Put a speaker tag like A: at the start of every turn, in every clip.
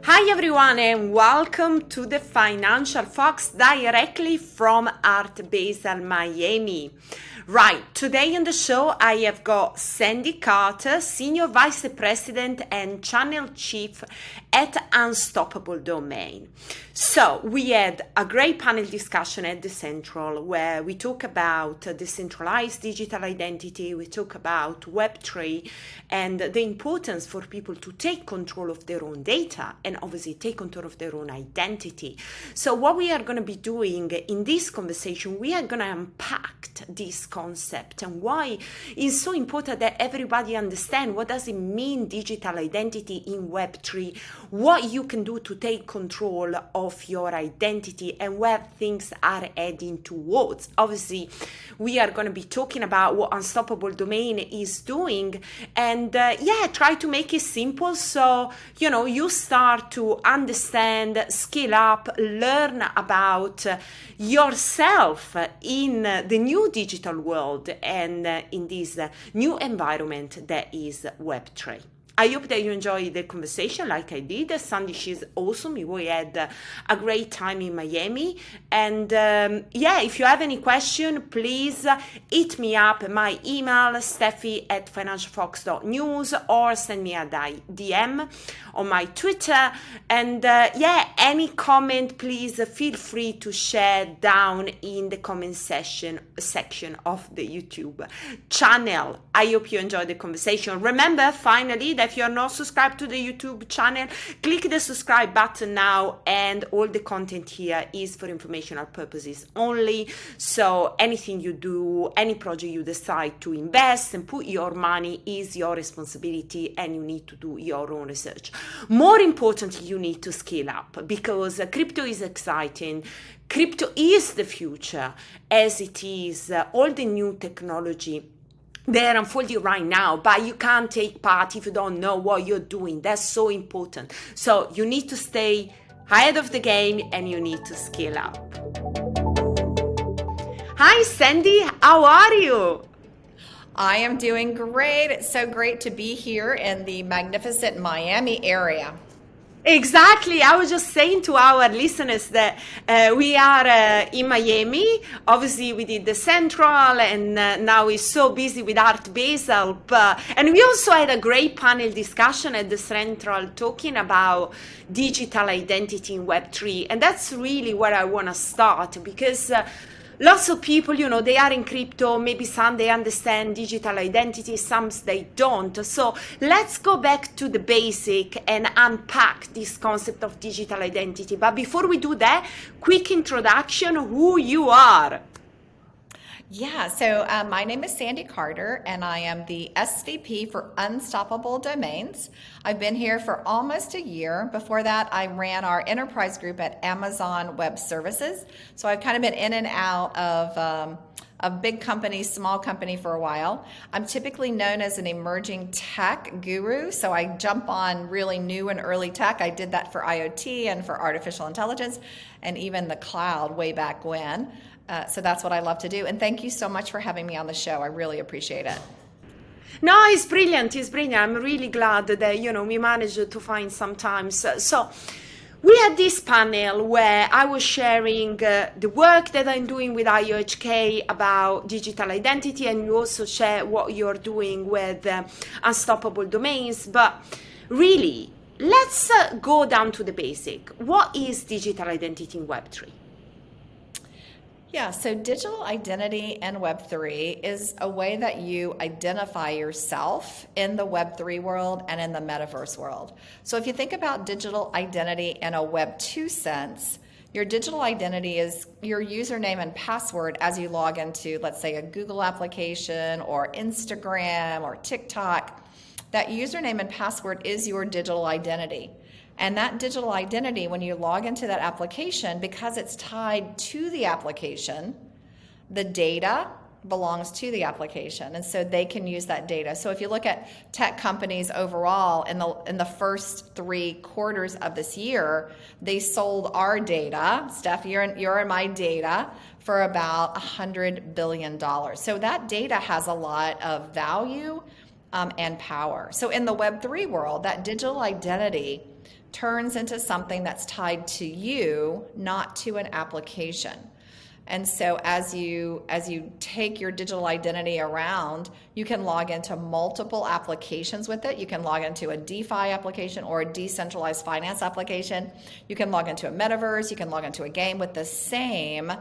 A: Hi everyone and welcome to the Financial Fox directly from Art Basel, Miami. Right, today on the show I have got Sandy Carter, Senior Vice President and Channel Chief at Unstoppable Domain. So we had a great panel discussion at DCentral where we talk about decentralized digital identity, we talk about Web3 and the importance for people to take control of their own data and obviously take control of their own identity. So what we are going to be doing in this conversation, we are going to unpack this concept and why it's so important that everybody understand what does it mean digital identity in Web3, what you can do to take control of your identity and where things are heading towards. Obviously, we are going to be talking about what Unstoppable Domain is doing and try to make it simple so you start to understand, skill up, learn about yourself in the new digital world and in this new environment that is Web3. I hope that you enjoyed the conversation like I did. Sandy, she's awesome. We had a great time in Miami. And if you have any question, please hit me up. My email, steffi@financialfox.news, or send me a DM on my Twitter. And any comment, please feel free to share down in the comment section of the YouTube channel. I hope you enjoyed the conversation. Remember, finally, that if you're not subscribed to the YouTube channel, click the subscribe button now, and all the content here is for informational purposes only. So anything you do, any project you decide to invest and put your money is your responsibility, and you need to do your own research. More importantly, you need to skill up because crypto is exciting. Crypto is the future, as it is all the new technology they're unfolding right now, but you can't take part if you don't know what you're doing. That's so important. So you need to stay ahead of the game and you need to skill up. Hi, Sandy. How are you?
B: I am doing great. It's so great to be here in the magnificent Miami area.
A: Exactly. I was just saying to our listeners that we are in Miami. Obviously, we did DCentral, and now we're so busy with Art Basel. And we also had a great panel discussion at DCentral talking about digital identity in Web3. And that's really where I want to start because lots of people, they are in crypto, maybe some they understand digital identity, some they don't. So let's go back to the basic and unpack this concept of digital identity. But before we do that, quick introduction, who you are.
B: Yeah, so my name is Sandy Carter, and I am the SVP for Unstoppable Domains. I've been here for almost a year. Before that, I ran our enterprise group at Amazon Web Services. So I've kind of been in and out of a big company, small company for a while. I'm typically known as an emerging tech guru, so I jump on really new and early tech. I did that for IoT and for artificial intelligence and even the cloud way back when. So that's what I love to do. And thank you so much for having me on the show. I really appreciate it.
A: No, it's brilliant. It's brilliant. I'm really glad that, we managed to find some time. So we had this panel where I was sharing the work that I'm doing with IOHK about digital identity, and you also share what you're doing with Unstoppable Domains. But really, let's go down to the basic. What is digital identity in Web3?
B: Yeah, so digital identity in Web3 is a way that you identify yourself in the Web3 world and in the metaverse world. So if you think about digital identity in a Web2 sense, your digital identity is your username and password as you log into, let's say, a Google application or Instagram or TikTok. That username and password is your digital identity. And that digital identity, when you log into that application, because it's tied to the application, the data belongs to the application, and so they can use that data. So if you look at tech companies overall, in the first 3 quarters of this year, they sold our data, Steph, you're in my data, for about $100 billion. So that data has a lot of value and power. So in the Web3 world, that digital identity turns into something that's tied to you, not to an application. And so as you take your digital identity around, you can log into multiple applications with it. You can log into a DeFi application or a decentralized finance application. You can log into a metaverse. You can log into a game with the same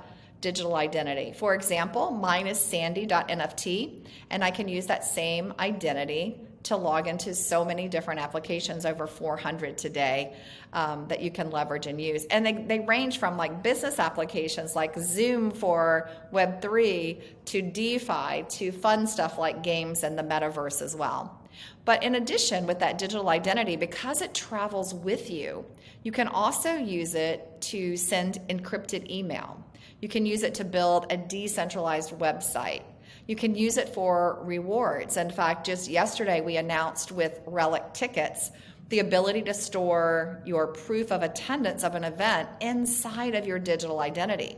B: digital identity. For example, mine is sandy.nft, and I can use that same identity to log into so many different applications, over 400 today, that you can leverage and use. And they range from like business applications like Zoom for Web3 to DeFi to fun stuff like games and the metaverse as well. But in addition, with that digital identity, because it travels with you, you can also use it to send encrypted email. You can use it to build a decentralized website. You can use it for rewards. In fact, just yesterday we announced with Relic Tickets the ability to store your proof of attendance of an event inside of your digital identity.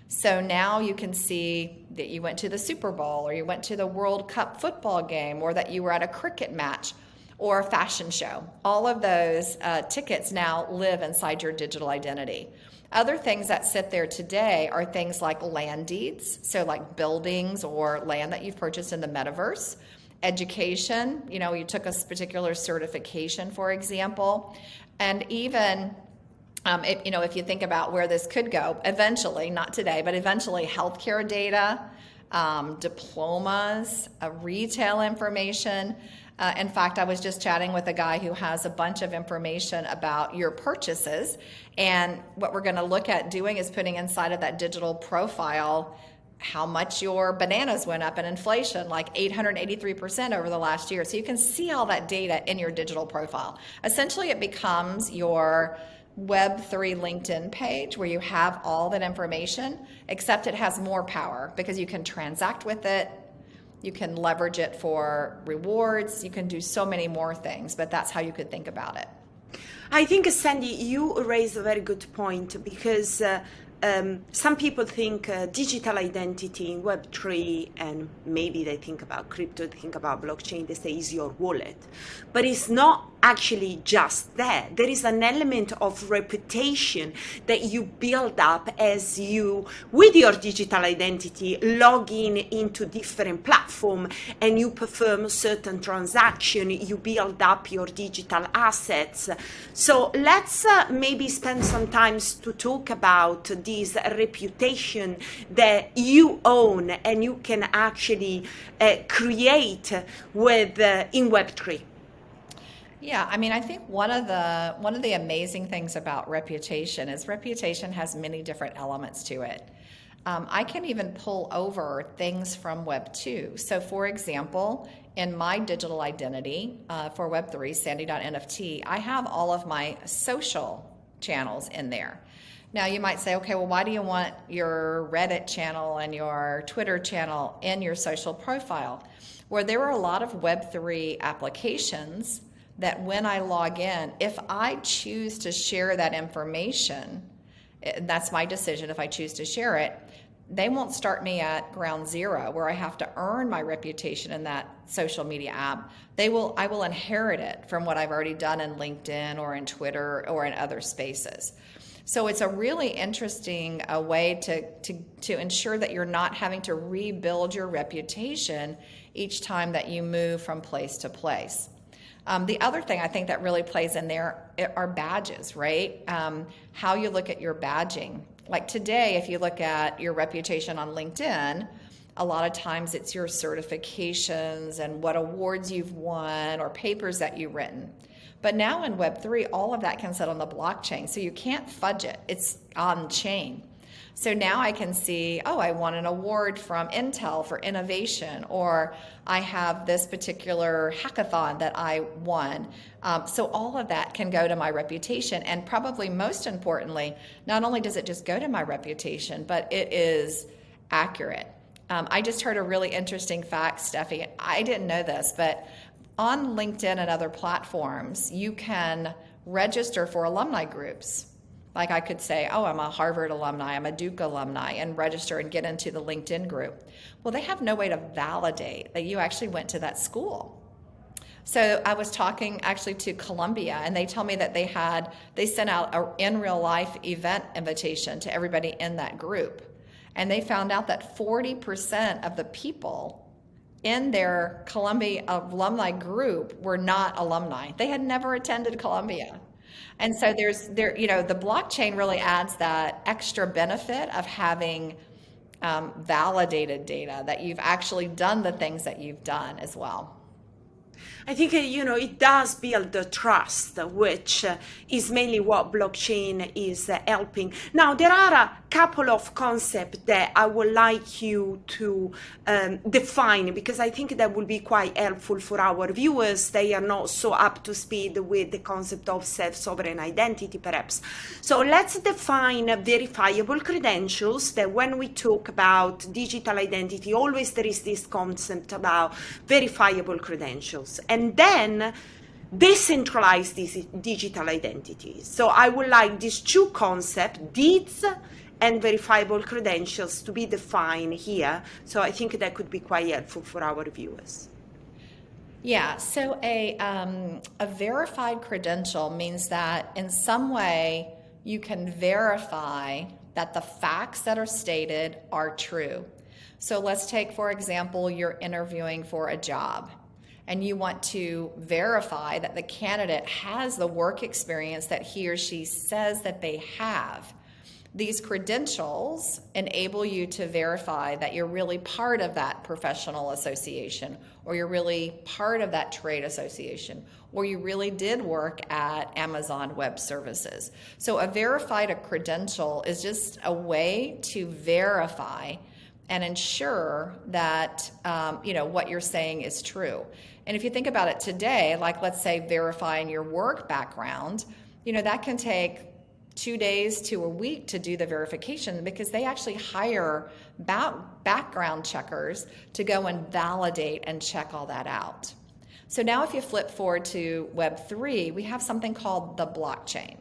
B: So now you can see that you went to the Super Bowl, or you went to the World Cup football game, or that you were at a cricket match or a fashion show. All of those tickets now live inside your digital identity. Other things that sit there today are things like land deeds, so like buildings or land that you've purchased in the metaverse. Education, you took a particular certification, for example. And even, if you think about where this could go, eventually, not today, but eventually healthcare data, diplomas, retail information. In fact, I was just chatting with a guy who has a bunch of information about your purchases, and what we're going to look at doing is putting inside of that digital profile how much your bananas went up in inflation, like 883% over the last year. So you can see all that data in your digital profile. Essentially, it becomes your Web3 LinkedIn page where you have all that information, except it has more power because you can transact with it. You can leverage it for rewards. You can do so many more things, but that's how you could think about it.
A: I think, Sandy, you raise a very good point, because some people think digital identity in Web3, and maybe they think about crypto, they think about blockchain, they say is your wallet. But it's not actually just that. There is an element of reputation that you build up as you, with your digital identity, log in into different platforms and you perform certain transaction, you build up your digital assets. So let's maybe spend some time to talk about this reputation that you own and you can actually create with in Web3.
B: Yeah, I think one of the amazing things about reputation is reputation has many different elements to it. I can even pull over things from Web 2. So for example, in my digital identity for Web3, sandy.nft, I have all of my social channels in there. Now you might say, okay, well, why do you want your Reddit channel and your Twitter channel in your social profile? Well, there are a lot of Web3 applications that when I log in, if I choose to share that information, that's my decision if I choose to share it, they won't start me at ground zero where I have to earn my reputation in that social media app. I will inherit it from what I've already done in LinkedIn or in Twitter or in other spaces. So it's a really interesting way to ensure that you're not having to rebuild your reputation each time that you move from place to place. The other thing I think that really plays in there are badges, right? How you look at your badging. Like today, if you look at your reputation on LinkedIn, a lot of times it's your certifications and what awards you've won or papers that you've written. But now in Web3, all of that can sit on the blockchain, so you can't fudge it. It's on chain. So now I can see, oh, I won an award from Intel for innovation, or I have this particular hackathon that I won. So all of that can go to my reputation. And probably most importantly, not only does it just go to my reputation, but it is accurate. I just heard a really interesting fact, Steffi. I didn't know this, but on LinkedIn and other platforms, you can register for alumni groups. Like I could say, oh, I'm a Harvard alumni, I'm a Duke alumni, and register and get into the LinkedIn group. Well, they have no way to validate that you actually went to that school. So I was talking actually to Columbia, and they tell me that they sent out a in real life event invitation to everybody in that group. And they found out that 40% of the people in their Columbia alumni group were not alumni. They had never attended Columbia. And so the blockchain really adds that extra benefit of having validated data, that you've actually done the things that you've done as well.
A: I think, it does build the trust, which is mainly what blockchain is helping. Now, there are a couple of concepts that I would like you to define, because I think that will be quite helpful for our viewers. They are not so up to speed with the concept of self-sovereign identity, perhaps. So let's define verifiable credentials. That when we talk about digital identity, always there is this concept about verifiable credentials. And then decentralized digital identities. So I would like these two concepts, deeds and verifiable credentials, to be defined here. So I think that could be quite helpful for our viewers.
B: Yeah, so a verified credential means that in some way you can verify that the facts that are stated are true. So let's take, for example, you're interviewing for a job, and you want to verify that the candidate has the work experience that he or she says that they have. These credentials enable you to verify that you're really part of that professional association, or you're really part of that trade association, or you really did work at Amazon Web Services. So a verified credential is just a way to verify and ensure that what you're saying is true. And if you think about it today, like let's say verifying your work background, that can take 2 days to a week to do the verification, because they actually hire background checkers to go and validate and check all that out. So now if you flip forward to Web3, we have something called the blockchain.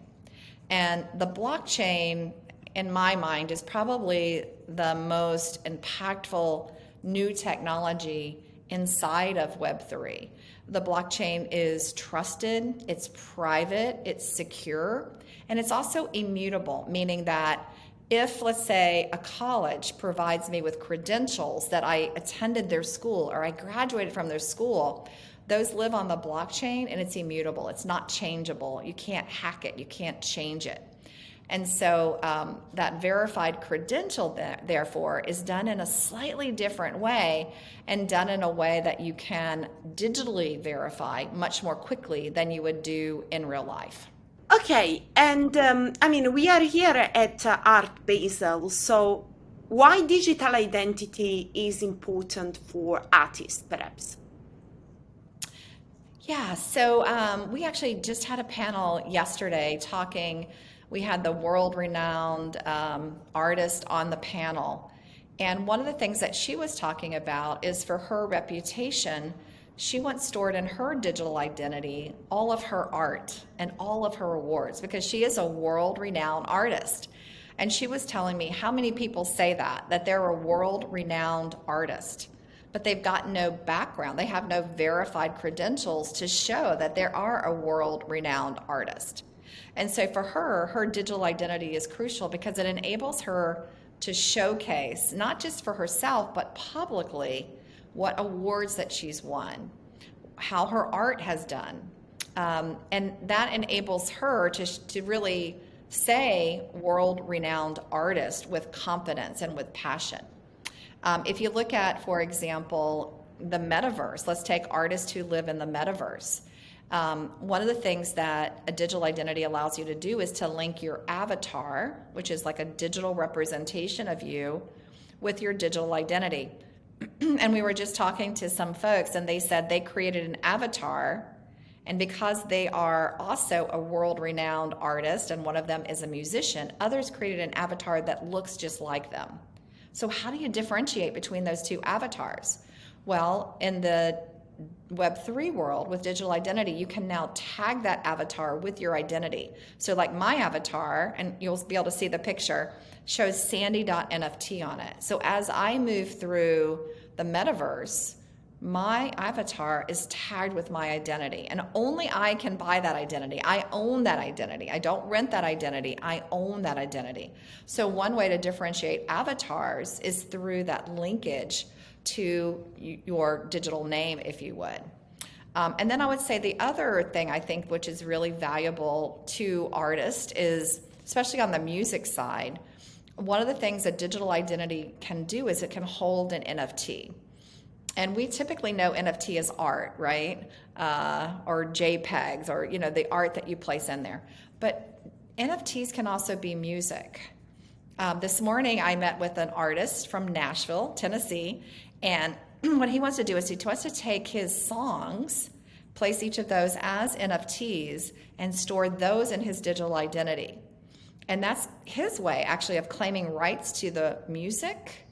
B: And the blockchain, in my mind, is probably the most impactful new technology inside of Web3. The blockchain is trusted, it's private, it's secure, and it's also immutable, meaning that if, let's say, a college provides me with credentials that I attended their school or I graduated from their school, those live on the blockchain and it's immutable. It's not changeable. You can't hack it. You can't change it. And so that verified credential, therefore, is done in a slightly different way, and done in a way that you can digitally verify much more quickly than you would do in real life.
A: Okay, and we are here at Art Basel, so why digital identity is important for artists, perhaps?
B: Yeah, so we actually just had a panel yesterday talking. We had the world-renowned artist on the panel. And one of the things that she was talking about is, for her reputation, she wants stored in her digital identity all of her art and all of her awards, because she is a world-renowned artist. And she was telling me how many people say that they're a world-renowned artist, but they've got no background. They have no verified credentials to show that they are a world-renowned artist. And so for her digital identity is crucial, because it enables her to showcase, not just for herself, but publicly, what awards that she's won, how her art has done. And that enables her to really say world-renowned artist with confidence and with passion. If you look at, for example, the metaverse, let's take artists who live in the metaverse. One of the things that a digital identity allows you to do is to link your avatar, which is like a digital representation of you, with your digital identity. And we were just talking to some folks, and they said they created an avatar, and because they are also a world-renowned artist, and one of them is a musician, others created an avatar that looks just like them. So how do you differentiate between those two avatars? Well, in the Web3 world with digital identity, you can now tag that avatar with your identity. So like my avatar, and you'll be able to see the picture, shows sandy.nft on it. So as I move through the metaverse, my avatar is tagged with my identity, and only I can buy that identity. I own that identity. I don't rent that identity. I own that identity. So one way to differentiate avatars is through that linkage to your digital name, if you would. And then I would say the other thing I think which is really valuable to artists is, especially on the music side, one of the things a digital identity can do is it can hold an NFT. And we typically know NFT as art, right? Or JPEGs, or the art that you place in there. But NFTs can also be music. This morning I met with an artist from Nashville, Tennessee, and what he wants to do is he wants to take his songs, place each of those as NFTs, and store those in his digital identity. And that's his way, actually, of claiming rights to the music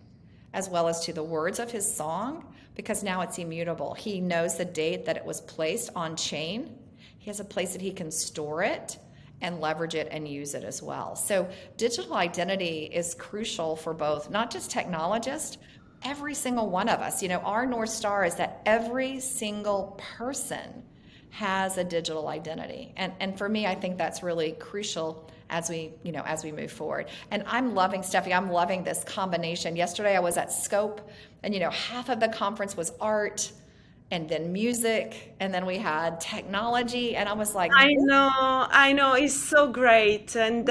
B: as well as to the words of his song, because now it's immutable. He knows the date that it was placed on chain. He has a place that he can store it and leverage it and use it as well. So digital identity is crucial for both, not just technologists, every single one of us. Our North Star is that every single person has a digital identity. And for me, I think that's really crucial as we move forward. And I'm loving, Steffi, I'm loving this combination. Yesterday I was at Scope, and half of the conference was art, and then music, and then we had technology, and I was like,
A: I know, it's so great. And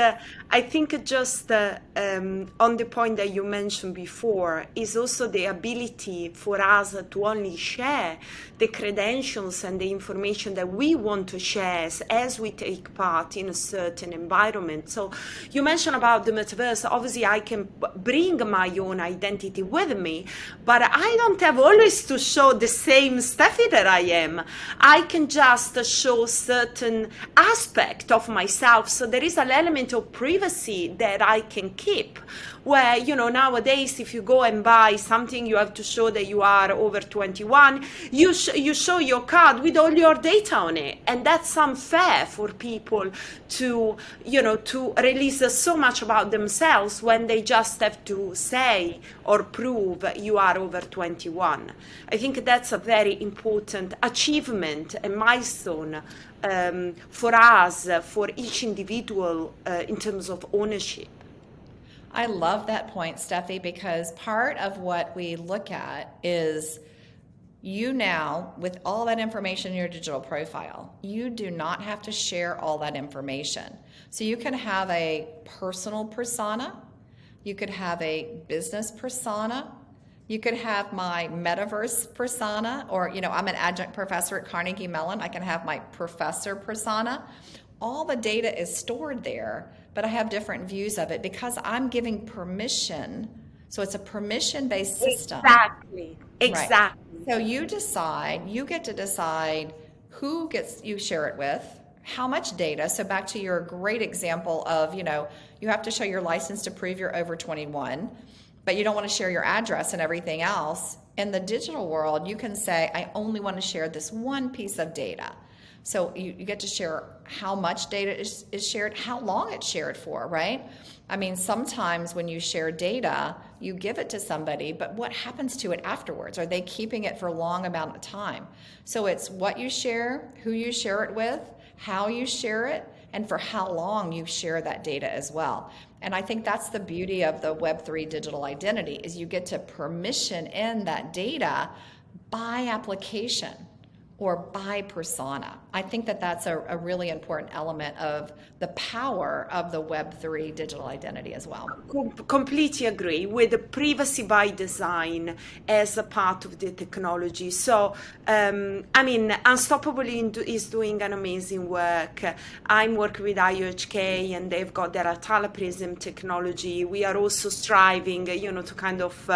A: I think just on the point that you mentioned before is also the ability for us to only share the credentials and the information that we want to share as we take part in a certain environment. So you mentioned about the metaverse. Obviously, I can bring my own identity with me, but I don't have always to show the same Steffi that I am. I can just show certain aspect of myself. So there is an element of privacy that I can keep, where nowadays if you go and buy something, you have to show that you are over 21. You show your card with all your data on it, and that's unfair for people to release so much about themselves when they just have to say or prove you are over 21. I think that's a very important achievement, a milestone for us, for each individual, in terms of ownership.
B: I love that point, Steffi, because part of what we look at is now, with all that information in your digital profile, you do not have to share all that information. So you can have a personal persona, you could have a business persona, you could have my metaverse persona, or, I'm an adjunct professor at Carnegie Mellon, I can have my professor persona. All the data is stored there, but I have different views of it because I'm giving permission. So it's a permission-based system.
A: Exactly.
B: Right. So you get to decide who you share it with, how much data. So back to your great example of, you have to show your license to prove you're over 21, but you don't want to share your address and everything else. In the digital world, you can say, I only want to share this one piece of data. So you get to share how much data is shared, how long it's shared for, right? I mean, sometimes when you share data, you give it to somebody, but what happens to it afterwards? Are they keeping it for a long amount of time? So it's what you share, who you share it with, how you share it, and for how long you share that data as well. And I think that's the beauty of the Web3 digital identity, is you get to permission in that data by application or by persona. I think that that's a really important element of the power of the Web3 digital identity as well.
A: Completely agree with the privacy by design as a part of the technology. So, Unstoppable is doing an amazing work. I'm working with IOHK, and they've got their Atala Prism technology. We are also striving, to kind of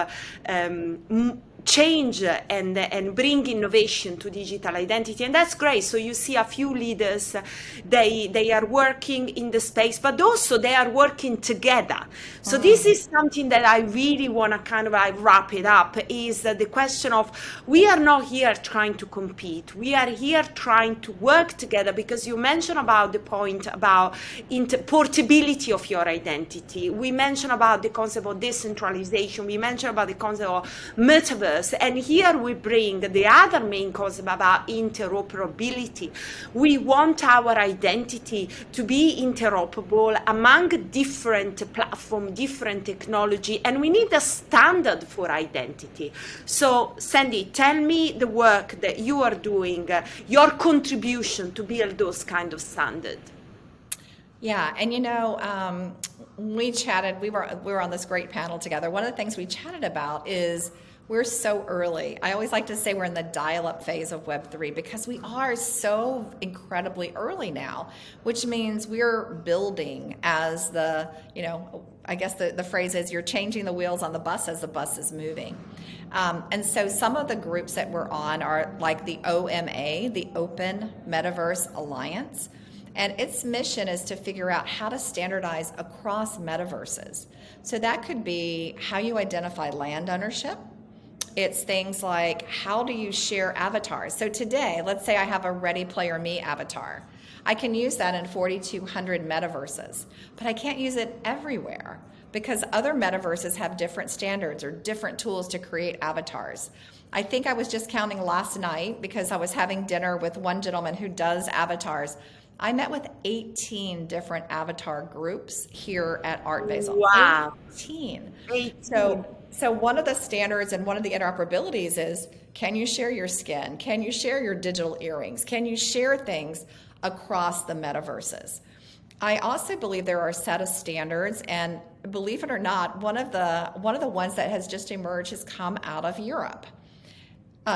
A: change and bring innovation to digital identity, and that's great. So you see a few leaders, they are working in the space, but also they are working together. So this is something that I really want to kind of wrap it up, is the question of, we are not here trying to compete, we are here trying to work together, because you mentioned about the point about portability of your identity, we mentioned about the concept of decentralization, we mentioned about the concept of metaverse. cause, and here we bring the other main cause about interoperability. We want our identity to be interoperable among different platforms, different technology, and we need a standard for identity. So Sandy, tell me the work that you are doing, your contribution to build those kind of standards.
B: Yeah, and we chatted, we were on this great panel together. One of the things we chatted about is we're so early. I always like to say we're in the dial-up phase of Web3 because we are so incredibly early now, which means we're building as I guess the phrase is you're changing the wheels on the bus as the bus is moving. And so some of the groups that we're on are like the OMA, the Open Metaverse Alliance. And its mission is to figure out how to standardize across metaverses. So that could be how you identify land ownership. It's things like how do you share avatars. So today, let's say I have a Ready Player Me avatar. I can use that in 4,200 metaverses, but I can't use it everywhere because other metaverses have different standards or different tools to create avatars. I think I was just counting last night because I was having dinner with one gentleman who does avatars. I met with 18 different avatar groups here at Art Basel.
A: Wow.
B: 18.
A: 18.
B: So one of the standards and one of the interoperabilities is, can you share your skin? Can you share your digital earrings? Can you share things across the metaverses? I also believe there are a set of standards, and believe it or not, one of the ones that has just emerged has come out of Europe.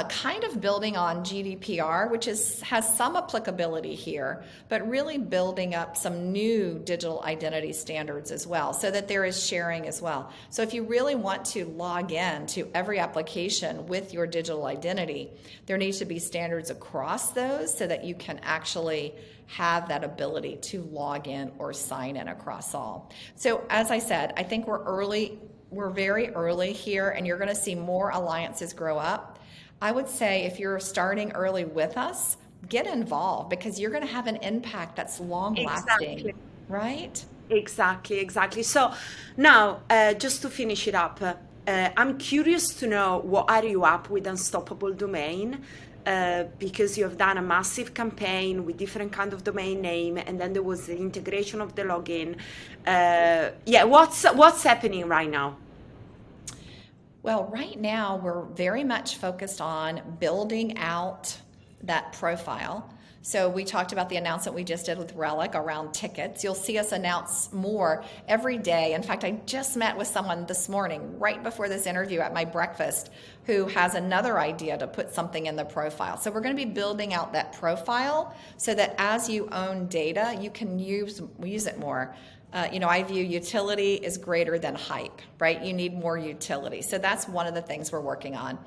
B: Kind of building on GDPR, which has some applicability here, but really building up some new digital identity standards as well, so that there is sharing as well. So if you really want to log in to every application with your digital identity, there needs to be standards across those so that you can actually have that ability to log in or sign in across all. So as I said, I think we're very early here, and you're going to see more alliances grow up. I would say if you're starting early with us, get involved because you're going to have an impact that's long-lasting,
A: Exactly.
B: Right?
A: Exactly. So now, just to finish it up, I'm curious to know what are you up with Unstoppable Domain, because you have done a massive campaign with different kind of domain name, and then there was the integration of the login. What's happening right now?
B: Well, right now we're very much focused on building out that profile. So we talked about the announcement we just did with Relic around tickets. You'll see us announce more every day. In fact, I just met with someone this morning, right before this interview at my breakfast, who has another idea to put something in the profile. So we're going to be building out that profile so that as you own data, you can use it more. I view utility is greater than hype, right? You need more utility. So that's one of the things we're working on.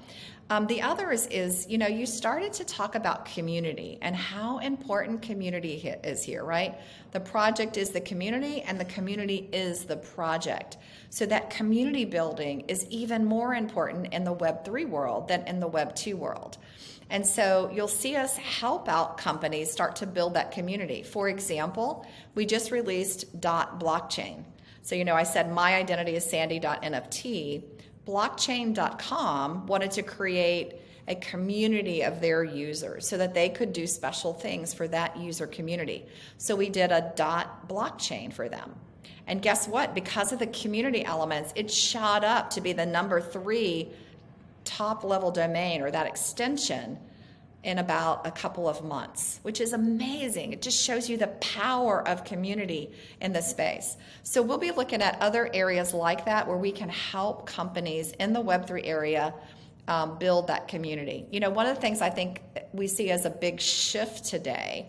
B: The other is you started to talk about community and how important community is here, right? The project is the community and the community is the project. So that community building is even more important in the Web3 world than in the Web2 world. And so you'll see us help out companies start to build that community. For example, we just released .blockchain. So, I said my identity is sandy.nft. Blockchain.com wanted to create a community of their users so that they could do special things for that user community. So we did a .blockchain for them. And guess what? Because of the community elements, it shot up to be the number 3 top level domain or that extension in about a couple of months, which is amazing. It just shows you the power of community in the space. So we'll be looking at other areas like that where we can help companies in the Web3 area build that community. One of the things I think we see as a big shift today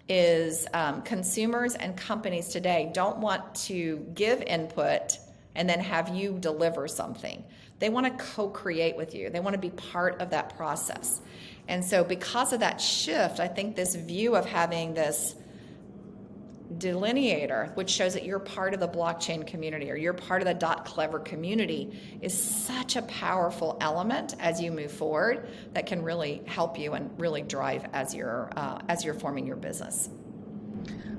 B: is consumers and companies today don't want to give input and then have you deliver something. They want to co-create with you. They want to be part of that process. And so because of that shift, I think this view of having this delineator, which shows that you're part of the blockchain community or you're part of the .clever community, is such a powerful element as you move forward that can really help you and really drive as you're forming your business.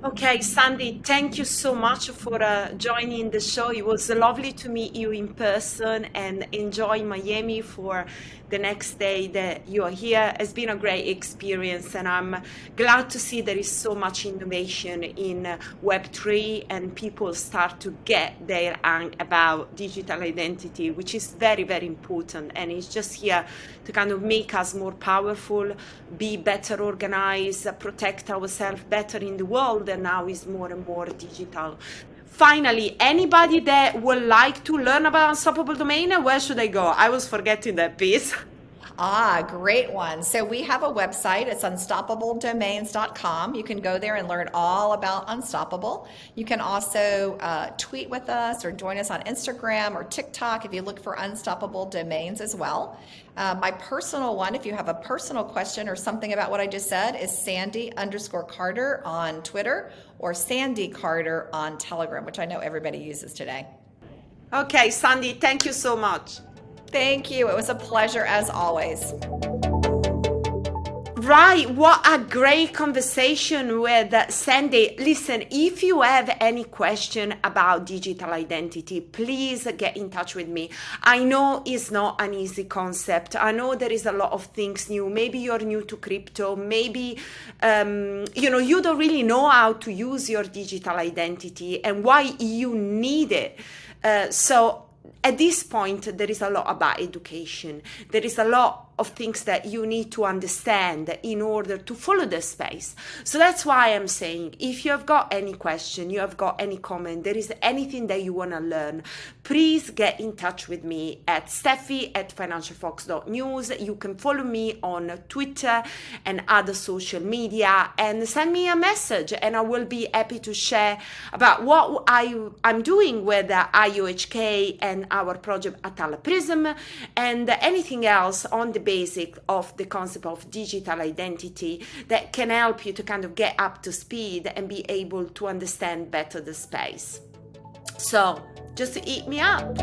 A: Okay, Sandy, thank you so much for joining the show. It was lovely to meet you in person and enjoy Miami for the next day that you are here. It's been a great experience, and I'm glad to see there is so much innovation in Web3 and people start to get their hang about digital identity, which is very, very important. And it's just here to kind of make us more powerful, be better organized, protect ourselves better in the world, and now is more and more digital. Finally, anybody that would like to learn about Unstoppable Domain, where should I go? I was forgetting that piece.
B: Great one. So we have a website. It's unstoppabledomains.com. You can go there and learn all about Unstoppable. You can also tweet with us or join us on Instagram or TikTok if you look for Unstoppable Domains as well. My personal one, if you have a personal question or something about what I just said, is Sandy_Carter on Twitter or Sandy Carter on Telegram, which I know everybody uses today.
A: Okay, Sandy, thank you so much.
B: Thank you. It was a pleasure as always.
A: Right, what a great conversation with Sandy. Listen, if you have any question about digital identity, please get in touch with me. I know it's not an easy concept. I know there is a lot of things new. Maybe you're new to crypto. Maybe, you don't really know how to use your digital identity and why you need it. So at this point, there is a lot about education. There is a lot of things that you need to understand in order to follow the space. So that's why I'm saying, if you have got any question, you have got any comment, there is anything that you want to learn, please get in touch with me at Steffi@financialfox.news. You can follow me on Twitter and other social media and send me a message, and I will be happy to share about what I'm doing with IOHK and our project Atala Prism and anything else on the basic of the concept of digital identity that can help you to kind of get up to speed and be able to understand better the space. So just hit me up.